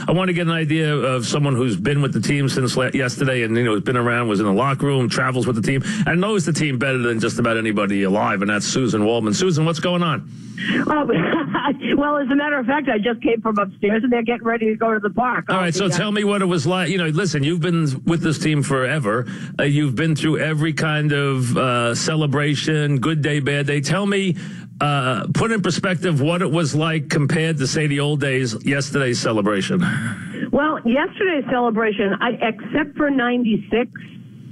I want to get an idea of someone who's been with the team since yesterday and, has been around, was in the locker room, travels with the team, and knows the team better than just about anybody alive, and that's Suzyn Waldman. Suzyn, what's going on? Well, as a matter of fact, I just came from upstairs, and they're getting ready to go to the park. All right, so tell me what it was like. Listen, you've been with this team forever. You've been through every kind of celebration, good day, bad day. Tell me, put in perspective what it was like compared to, say, the old days, yesterday's celebration. Well, yesterday's celebration, except for 96,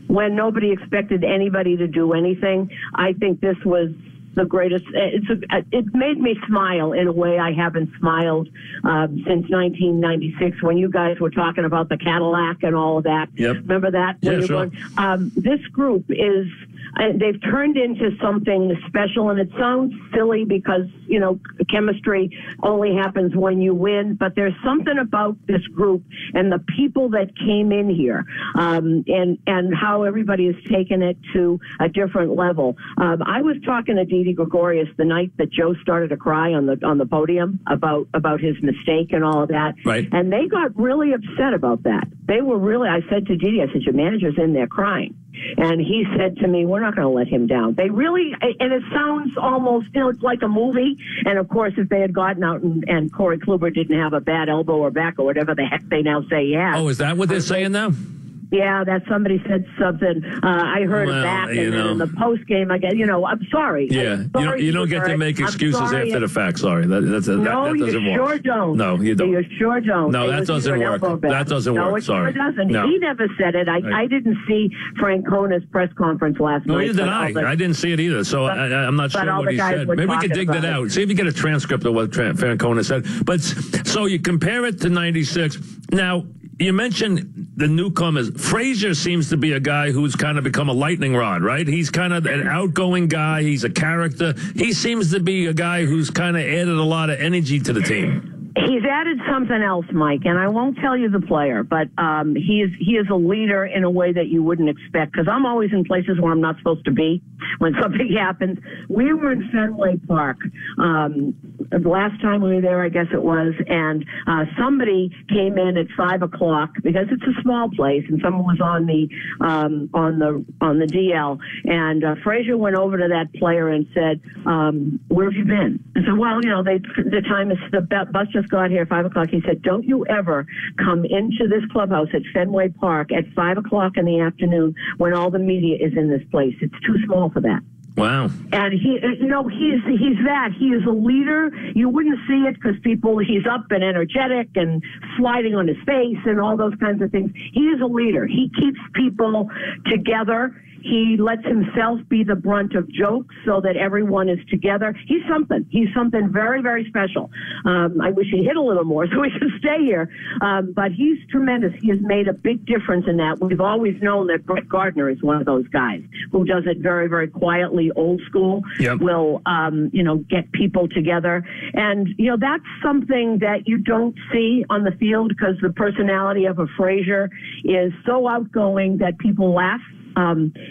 when nobody expected anybody to do anything, I think this was the greatest. It made me smile in a way I haven't smiled since 1996, when you guys were talking about the Cadillac and all of that. Yep. Remember that? Yeah, sure. This group is, they've turned into something special, and it sounds silly because, chemistry only happens when you win, but there's something about this group and the people that came in here, and how everybody has taken it to a different level. I was talking to Didi Gregorius the night that Joe started to cry on the podium about his mistake and all of that. Right. And they got really upset about that. They were really, I said to Didi, I said, your manager's in there crying. And he said to me, we're not going to let him down. They really, and it sounds almost, it's like a movie. And of course, if they had gotten out and Corey Kluber didn't have a bad elbow or back or whatever the heck they now say he has. Oh, is that what they're saying now? Yeah, that somebody said something. I heard it back, and then in the post game, I guess, I'm sorry. Yeah, you don't get to make excuses after the fact. Sorry, that doesn't work. You sure don't. No, you don't. You sure don't. No, that doesn't work. That doesn't work. Sorry. No, it sure doesn't. No. He never said it. I didn't see Franconia's press conference last night. No, neither did I. I didn't see it either, so I'm not sure what he said. Maybe we could dig that out. See if you get a transcript of what Francona said. But so you compare it to 96. Now, you mentioned the newcomers. Frazier seems to be a guy who's kind of become a lightning rod, right? He's kind of an outgoing guy. He's a character. He seems to be a guy who's kind of added a lot of energy to the team. He's added something else, Mike, and I won't tell you the player, but he is a leader in a way that you wouldn't expect, because I'm always in places where I'm not supposed to be when something happens. We were in Fenway Park the last time we were there, I guess it was, and somebody came in at 5 o'clock because it's a small place, and someone was on the DL, and Frazier went over to that player and said, "Where have you been?" I said, "Well, the bus just got here at 5 o'clock." He said, "Don't you ever come into this clubhouse at Fenway Park at 5 o'clock in the afternoon when all the media is in this place. It's too small for that." Wow. And he's that. He is a leader. You wouldn't see it because he's up and energetic and sliding on his face and all those kinds of things. He is a leader. He keeps people together. He lets himself be the brunt of jokes so that everyone is together. He's something. He's something very, very special. I wish he hit a little more so he could stay here. But he's tremendous. He has made a big difference in that. We've always known that Brett Gardner is one of those guys who does it very, very quietly, old school. Yep. Will, get people together. And, that's something that you don't see on the field because the personality of a Frazier is so outgoing that people laugh.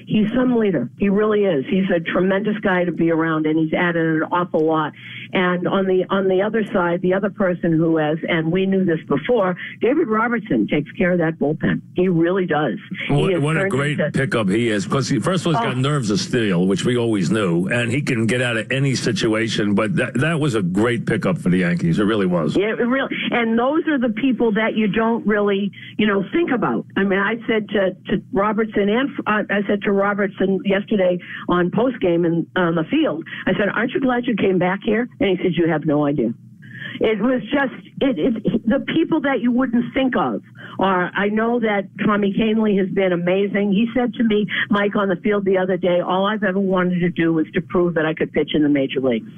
He's some leader. He really is. He's a tremendous guy to be around, and he's added an awful lot. And on the other side, the other person who has, and we knew this before, David Robertson takes care of that bullpen. He really does. What a great pickup he is. Because first of all, he's got nerves of steel, which we always knew, and he can get out of any situation. But that was a great pickup for the Yankees. It really was. Yeah, it really. And those are the people that you don't really, think about. I mean, I said to Robertson I said to Robertson yesterday on postgame and on the field, I said, "Aren't you glad you came back here?" And he said, "You have no idea." It was just the people that you wouldn't think of. I know that Tommy Kahnle has been amazing. He said to me, Mike, on the field the other day, all I've ever wanted to do was to prove that I could pitch in the major leagues.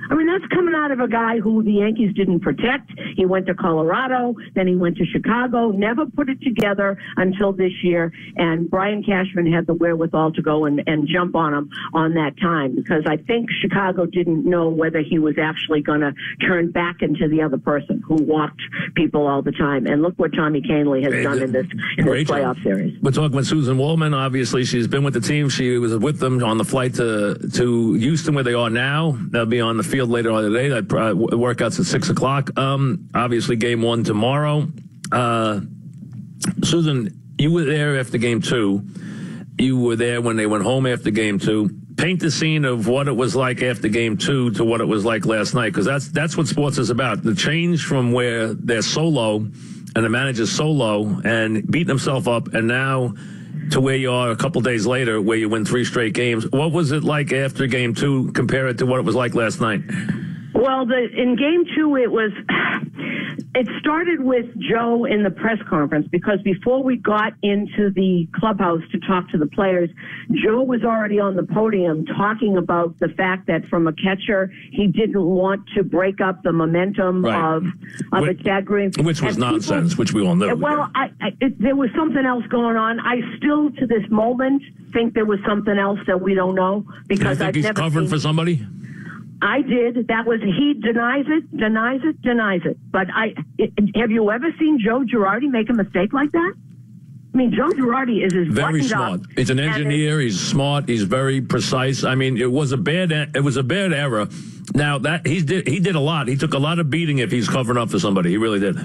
I mean, that's coming out of a guy who the Yankees didn't protect. He went to Colorado, then he went to Chicago, never put it together until this year. And Brian Cashman had the wherewithal to go and jump on him on that time, because I think Chicago didn't know whether he was actually going to turn back into the other person who walked people all the time. And look what Tommy Kahnle has done in this playoff series. We're talking with Suzyn Waldman. Obviously, she's been with the team. She was with them on the flight to Houston, where they are now. They'll be on the field later on today. That workouts at 6 o'clock. Obviously, game one tomorrow. Suzyn, you were there after Game 2. You were there when they went home after Game 2. Paint the scene of what it was like after Game 2 to what it was like last night, because that's what sports is about. The change from where they're so low and the manager's so low and beating himself up, and now to where you are a couple days later where you win 3 straight games. What was it like after Game 2 compared to what it was like last night? Well, in Game 2, it started with Joe in the press conference, because before we got into the clubhouse to talk to the players, Joe was already on the podium talking about the fact that from a catcher, he didn't want to break up the momentum of a Chad Green. Which was nonsense, which we all know. Well, there was something else going on. I still, to this moment, think there was something else that we don't know, because I've never covering for somebody? I did. That was, he denies it. But have you ever seen Joe Girardi make a mistake like that? I mean, Joe Girardi is very smart. He's an engineer. He's smart. He's very precise. I mean, it was a bad error. Now that he did a lot. He took a lot of beating if he's covering up for somebody. He really did.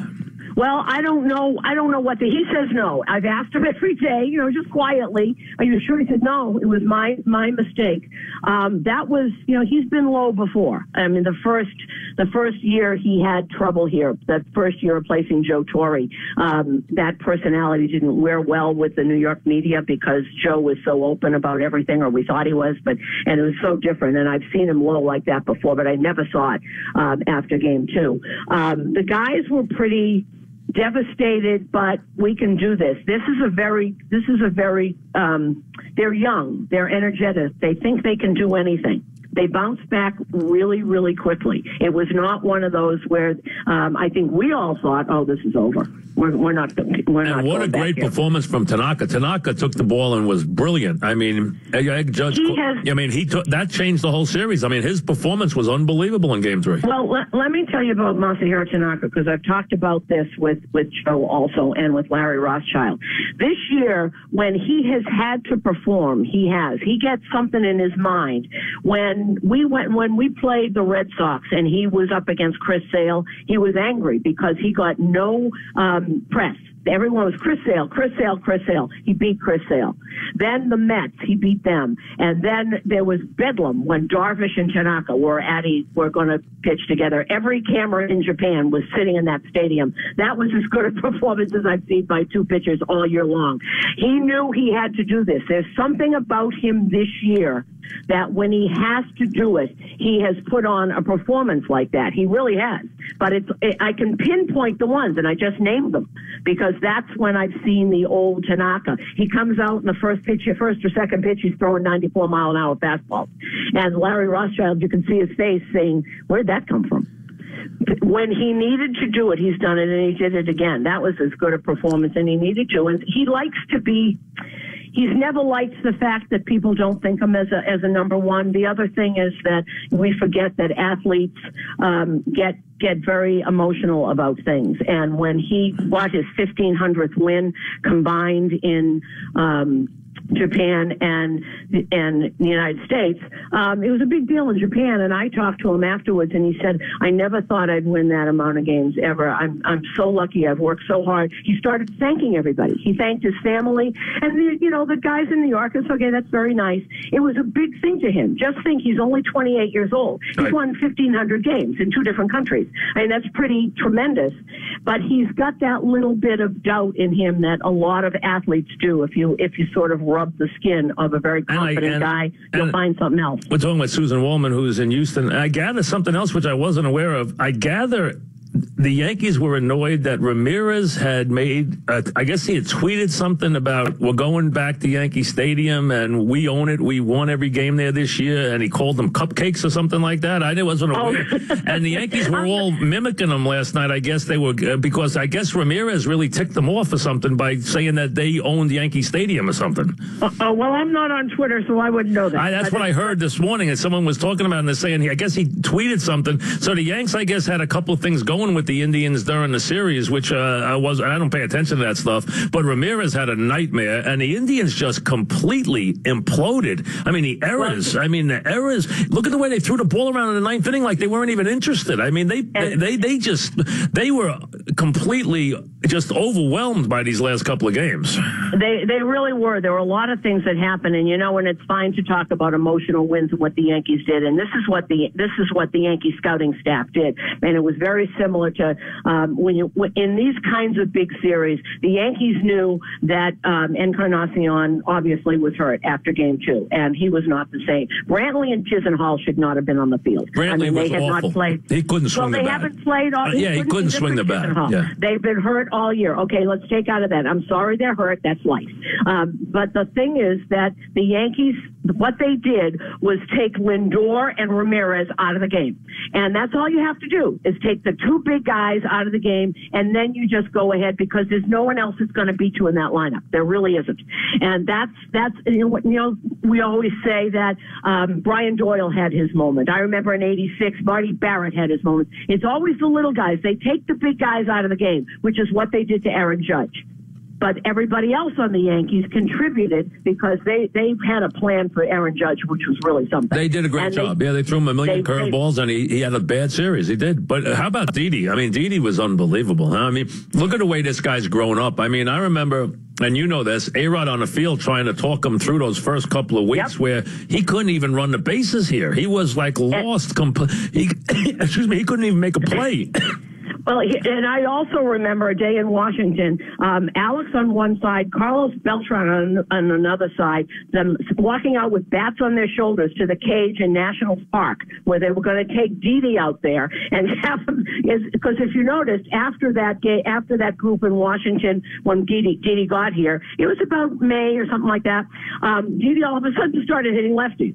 Well, I don't know what he says no. I've asked him every day, just quietly. Are you sure? He said, no, it was my mistake. That was, he's been low before. I mean, the first year he had trouble here, that first year replacing Joe Torre, that personality didn't wear well with the New York media, because Joe was so open about everything, or we thought he was, and it was so different. And I've seen him low like that before, but I never saw it after Game 2. The guys were pretty devastated, but we can do this. This is a very, they're young, they're energetic, they think they can do anything. They bounced back really, really quickly. It was not one of those where I think we all thought, "Oh, this is over. We're not." And what a great performance from Tanaka. Tanaka took the ball and was brilliant. I mean, he took that, changed the whole series. I mean, his performance was unbelievable in Game 3. Well, let me tell you about Masahiro Tanaka, because I've talked about this with Joe also, and with Larry Rothschild. This year, when he has had to perform, he gets something in his mind. When we played the Red Sox and he was up against Chris Sale, he was angry because he got no press. Everyone was Chris Sale. He beat Chris Sale. Then the Mets, he beat them. And then there was bedlam when Darvish and Tanaka were going to pitch together. Every camera in Japan was sitting in that stadium. That was as good a performance as I've seen by 2 pitchers all year long. He knew he had to do this. There's something about him this year that when he has to do it, he has put on a performance like that. He really has. But I can pinpoint the ones, and I just named them, because that's when I've seen the old Tanaka. He comes out in the first or second pitch, he's throwing 94-mile-an-hour fastballs. And Larry Rothschild, you can see his face saying, where'd that come from? When he needed to do it, he's done it, and he did it again. That was as good a performance, and he needed to. And he likes to be... He's never liked the fact that people don't think him as a number one. The other thing is that we forget that athletes get very emotional about things. And when he got his 1,500th win combined in Japan and the United States, it was a big deal in Japan. And I talked to him afterwards, and he said, "I never thought I'd win that amount of games ever. I'm so lucky. I've worked so hard." He started thanking everybody. He thanked his family, and the guys in New York. It's okay. That's very nice. It was a big thing to him. Just think, he's only 28 years old. He's won 1,500 games in 2 different countries. I mean, that's pretty tremendous. But he's got that little bit of doubt in him that a lot of athletes do. If you sort of rub the skin of a very confident guy, you'll find something else. We're talking about Suzyn Waldman, who's in Houston. I gather something else which I wasn't aware of. I gather the Yankees were annoyed that Ramirez had made, I guess he had tweeted something about, we're going back to Yankee Stadium and we own it. We won every game there this year. And he called them cupcakes or something like that. I wasn't aware. And the Yankees were all mimicking him last night. I guess they were, because I guess Ramirez really ticked them off or something by saying that they owned Yankee Stadium or something. Well, I'm not on Twitter, so I wouldn't know that. That's what I heard this morning. And someone was talking about it, and they're saying, I guess he tweeted something. So the Yanks, I guess, had a couple of things going going with the Indians during the series, which I don't pay attention to that stuff. But Ramirez had a nightmare, and the Indians just completely imploded. I mean, the errors. Look at the way they threw the ball around in the ninth inning like they weren't even interested. I mean, they were completely just overwhelmed by these last couple of games. They really were. There were a lot of things that happened, and and it's fine to talk about emotional wins and what the Yankees did, and this is what the Yankee scouting staff did, and it was very similar to in these kinds of big series, the Yankees knew that Encarnacion obviously was hurt after Game 2, and he was not the same. Brantley and Chisenhall should not have been on the field. Brantley was awful. Not played. He couldn't swing the bat. They haven't played all. He couldn't swing the bat. Yeah. They've been hurt all year. Okay, let's take out of that. I'm sorry they're hurt. That's life. But the thing is that the Yankees, what they did was take Lindor and Ramirez out of the game. And that's all you have to do is take the two big guys out of the game, and then you just go ahead because there's no one else that's going to beat you in that lineup. There really isn't. And that's we always say that Brian Doyle had his moment. I remember in '86, Marty Barrett had his moment. It's always the little guys. They take the big guys out of the game, which is what they did to Aaron Judge. But everybody else on the Yankees contributed because they had a plan for Aaron Judge, which was really something. They did a great job. They threw him a million curveballs, and he had a bad series. He did. But how about Didi? I mean, Didi was unbelievable. Huh? I mean, look at the way this guy's grown up. I mean, I remember, and you know this, A-Rod on the field trying to talk him through those first couple of weeks where he couldn't even run the bases here. He was like lost. He couldn't even make a play. Well, and I also remember a day in Washington, Alex on one side, Carlos Beltran on another side, them walking out with bats on their shoulders to the cage in National Park, where they were going to take Didi out there and have him. Because if you noticed, after that group in Washington, when Didi got here, it was about May or something like that. Didi all of a sudden started hitting lefties.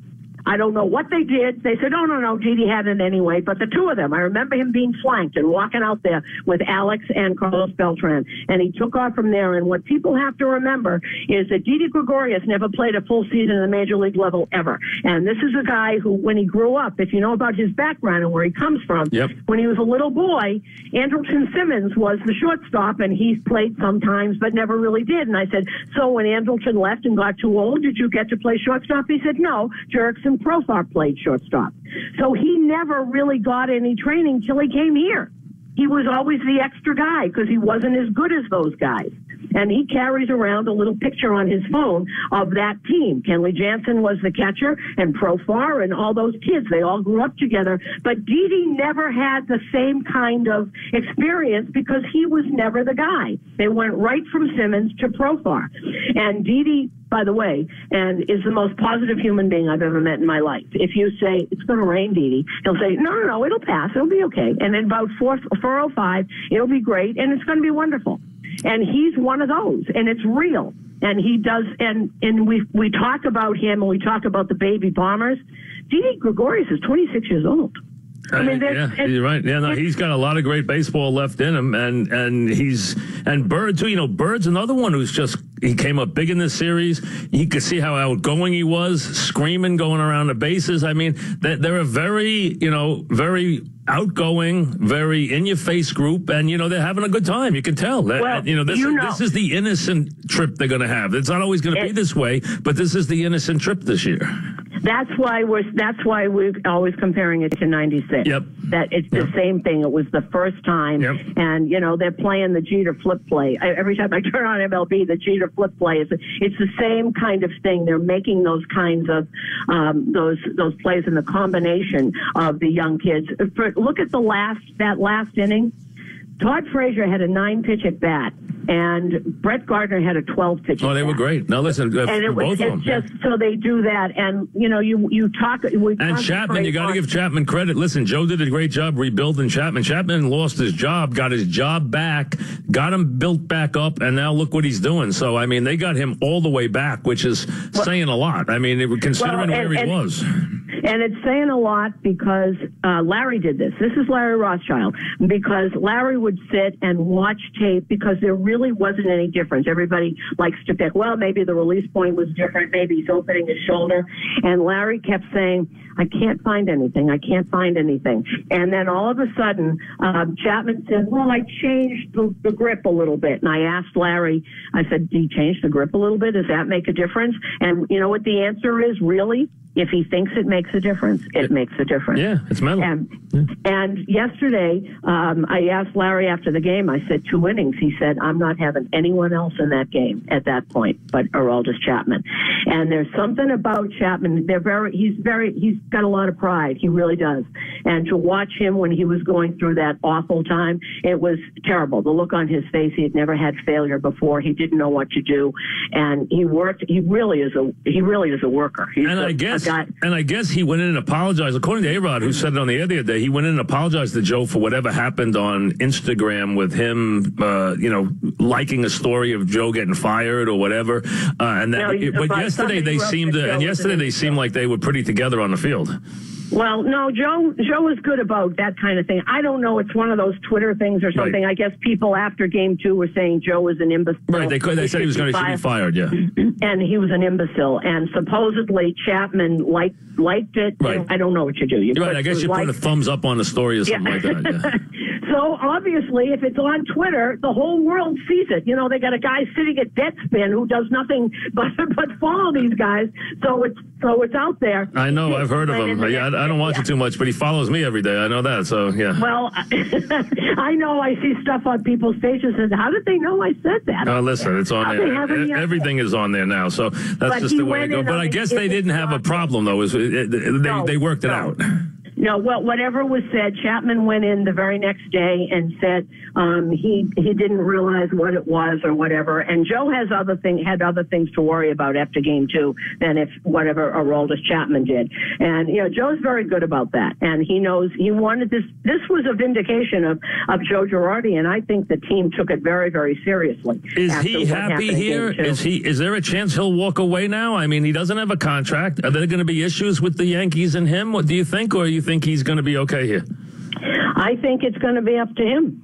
I don't know what they did. They said, no, Didi had it anyway. But the two of them, I remember him being flanked and walking out there with Alex and Carlos Beltran. And he took off from there. And what people have to remember is that Didi Gregorius never played a full season at the major league level ever. And this is a guy who, when he grew up, if you know about his background and where he comes from, when he was a little boy, Andrelton Simmons was the shortstop, and he played sometimes but never really did. And I said, so when Andrelton left and got too old, did you get to play shortstop? He said, no, Jerickson Profar played shortstop. So he never really got any training till he came here. He was always the extra guy because he wasn't as good as those guys. And he carries around a little picture on his phone of that team. Kenley Jansen was the catcher, and Profar and all those kids. They all grew up together. But Didi never had the same kind of experience because he was never the guy. They went right from Simmons to Profar. And Didi, by the way, and is the most positive human being I've ever met in my life. If you say, it's going to rain, Didi, he'll say, no, it'll pass. It'll be okay. And in about 4:05, it'll be great, and it's going to be wonderful. And he's one of those, and it's real. And he does, and we talk about him, and we talk about the baby bombers. Didi Gregorius is 26 years old. I mean, you're right. Yeah, no, he's got a lot of great baseball left in him, and Bird too. You know, Bird's another one he came up big in this series. You could see how outgoing he was, screaming, going around the bases. I mean, they're a very outgoing, very in-your-face group, and they're having a good time. You can tell. This is the innocent trip they're going to have. It's not always going to be this way, but this is the innocent trip this year. That's why we're always comparing it to '96. Yep. That it's the same thing. It was the first time, and they're playing the Jeter flip play. Every time I turn on MLB, the Jeter flip play it's the same kind of thing. They're making those kinds of those plays in the combination of the young kids. Look at that last inning. Todd Frazier had a 9-pitch at bat, and Brett Gardner had a 12-pitch. Oh, they were great. Now listen, both of them. So they do that, and you talk. And Chapman, you got to give Chapman credit. Listen, Joe did a great job rebuilding Chapman. Chapman lost his job, got his job back, got him built back up, and now look what he's doing. So I mean, they got him all the way back, which is saying a lot. I mean, considering where he was. And it's saying a lot because Larry did this. This is Larry Rothschild, because Larry would sit and watch tape because there really wasn't any difference. Everybody likes to pick, well, maybe the release point was different. Maybe he's opening his shoulder. And Larry kept saying, I can't find anything. I can't find anything. And then all of a sudden, Chapman said, well, I changed the grip a little bit. And I asked Larry, I said, do you change the grip a little bit? Does that make a difference? And you know what the answer is, really? If he thinks it makes a difference, it makes a difference. Yeah, it's mental. And yesterday, I asked Larry after the game, I said 2 innings. He said, I'm not having anyone else in that game at that point but Aroldis Chapman. And there's something about Chapman. He's got a lot of pride. He really does. And to watch him when he was going through that awful time, it was terrible. The look on his face, he had never had failure before. He didn't know what to do. And he worked. He really is a worker. I guess he went in and apologized. According to A-Rod, who said it on the air the other day, he went in and apologized to Joe for whatever happened on Instagram with him, liking a story of Joe getting fired or whatever. But yesterday they seemed like they were pretty together on the field. Well, no, Joe was good about that kind of thing. I don't know. It's one of those Twitter things or something. Right. I guess people after game 2 were saying Joe was an imbecile. Right. They said he was going to be fired. Yeah. And he was an imbecile. And supposedly Chapman liked it. Right. I don't know what you do. Right. I guess you put a thumbs up on the story or something like that. Yeah. So obviously, if it's on Twitter, the whole world sees it. You know, they got a guy sitting at Deadspin who does nothing but follow these guys. So it's out there. I know. I've heard of him. I don't watch it too much, but he follows me every day. I know that. So yeah. Well, I know. I see stuff on people's pages, and how did they know I said that? Listen, it's on there. Everything is on there now. So that's just the way it goes. But I guess they didn't have a problem though. They worked it out. No, well, whatever was said, Chapman went in the very next day and said he didn't realize what it was or whatever. And Joe had other things to worry about after game 2 than if whatever Aroldis Chapman did. And Joe's very good about that, and he knows he wanted this. This was a vindication of Joe Girardi, and I think the team took it very, very seriously. Is he happy here? Is there a chance he'll walk away now? I mean, he doesn't have a contract. Are there going to be issues with the Yankees and him? What do you think, or you think he's going to be okay here? I think it's going to be up to him.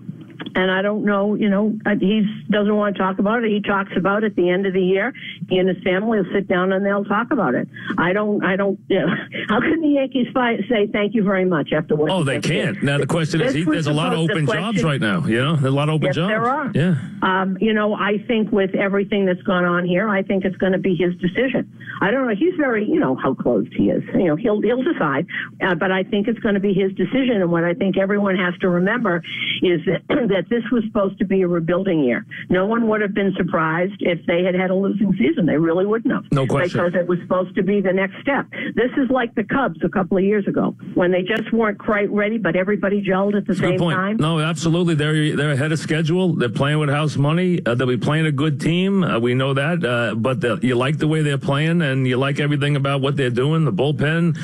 And I don't know, he doesn't want to talk about it. He talks about it at the end of the year. He and his family will sit down and they'll talk about it. I don't, how can the Yankees say thank you very much after what? Oh, they can't. Now, the question is, there's a lot of open jobs right now, There's a lot of open jobs. There are. Yeah. I think with everything that's gone on here, I think it's going to be his decision. I don't know. He's very, how closed he is. He'll decide. But I think it's going to be his decision. And what I think everyone has to remember is that this was supposed to be a rebuilding year. No one would have been surprised if they had a losing season. They really wouldn't have. No question. Because it was supposed to be the next step. This is like the Cubs a couple of years ago when they just weren't quite ready, but everybody gelled at the same time. No, absolutely. They're ahead of schedule. They're playing with house money. They'll be playing a good team. We know that. But you like the way they're playing, and you like everything about what they're doing. The bullpen.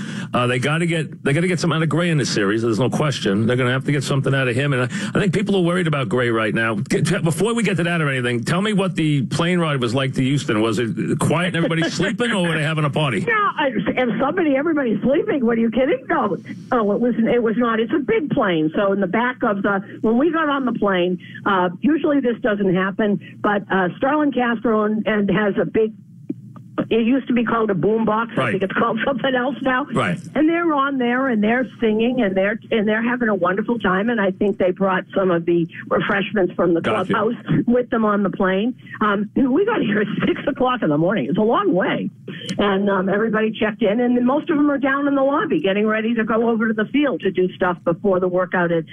They got to get something out of Gray in this series. There's no question. They're going to have to get something out of him. And I think people are worried about Gray right now. Before we get to that or anything, tell me what the plane ride was like to Houston. Was it quiet and everybody sleeping, or were they having a party? No, everybody's sleeping. What are you kidding? No. Oh, it was not. It's a big plane. So in the back of when we got on the plane, usually this doesn't happen, but Starlin Castro and has a big. It used to be called a boombox. Right. I think it's called something else now. Right. And they're on there and they're singing and they're having a wonderful time. And I think they brought some of the refreshments from the clubhouse with them on the plane. We got here at 6:00 in the morning. It's a long way. And everybody checked in, and most of them are down in the lobby getting ready to go over to the field to do stuff before the workout at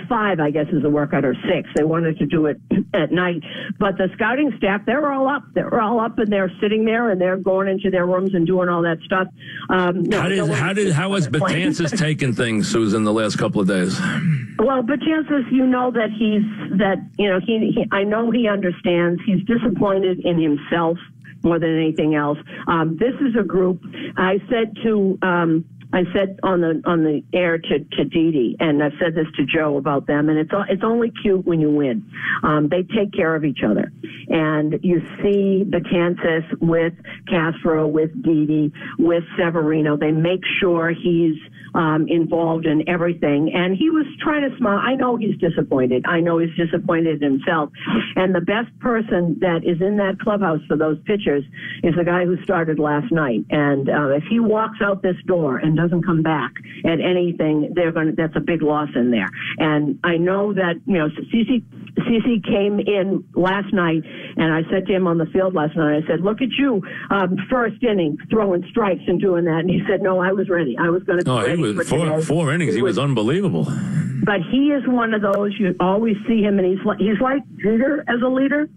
5, I guess, is the workout, or 6. They wanted to do it at night. But the scouting staff, they're all up. They're all up, and they're sitting there, and they're going into their rooms and doing all that stuff. How has Betances taken things, Susan, the last couple of days? Well, Betances, I know he understands. He's disappointed in himself more than anything else. This is a group. I said to I said on the air to Dee Dee, and I've said this to Joe about them, and it's only cute when you win. They take care of each other, and you see Betances with Castro, with Dee Dee, with Severino. They make sure he's involved in everything, and he was trying to smile. I know he's disappointed. I know he's disappointed in himself, and the best person that is in that clubhouse for those pitchers is the guy who started last night. And if he walks out this door and doesn't come back at anything, that's a big loss in there. And I know that, CeCe came in last night, and I said to him on the field last night, I said, look at you, first inning, throwing strikes and doing that. And he said, no, I was ready. I was going to be ready. He was four innings. He was unbelievable. But he is one of those, you always see him, and he's like Jeter as a leader.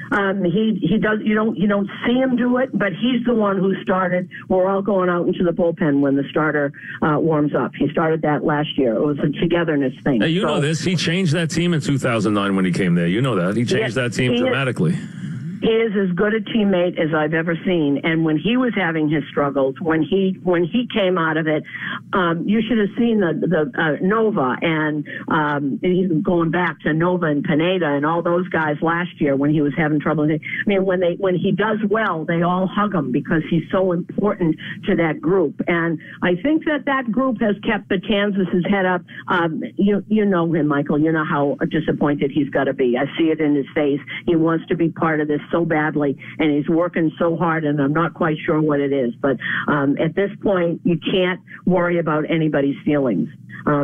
He does. You don't see him do it, but he's the one who started. We're all going out into the bullpen when the starter warms up. He started that last year. It was a togetherness thing. Hey, you know this. He changed that team in 2009 when he came there. You know that. He changed that team dramatically. He is as good a teammate as I've ever seen. And when he was having his struggles, when he came out of it, you should have seen the Nova and going back to Nova and Pineda and all those guys last year when he was having trouble. I mean, when he does well, they all hug him because he's so important to that group. And I think that group has kept Betances' head up. You know him, Michael. You know how disappointed he's got to be. I see it in his face. He wants to be part of this so badly, and he's working so hard, and I'm not quite sure what it is. But at this point, you can't worry about anybody's feelings.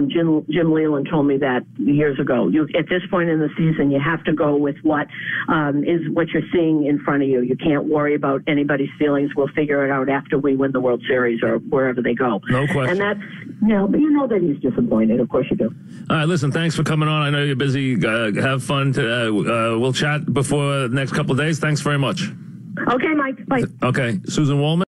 Jim Leland told me that years ago. At this point in the season, you have to go with what you're seeing in front of you. You can't worry about anybody's feelings. We'll figure it out after we win the World Series or wherever they go. No question. And that's, but you know that he's disappointed. Of course you do. All right, listen, thanks for coming on. I know you're busy. Have fun. We'll chat before the next couple of days. Thanks very much. Okay, Mike. Bye. Okay, Suzyn Waldman.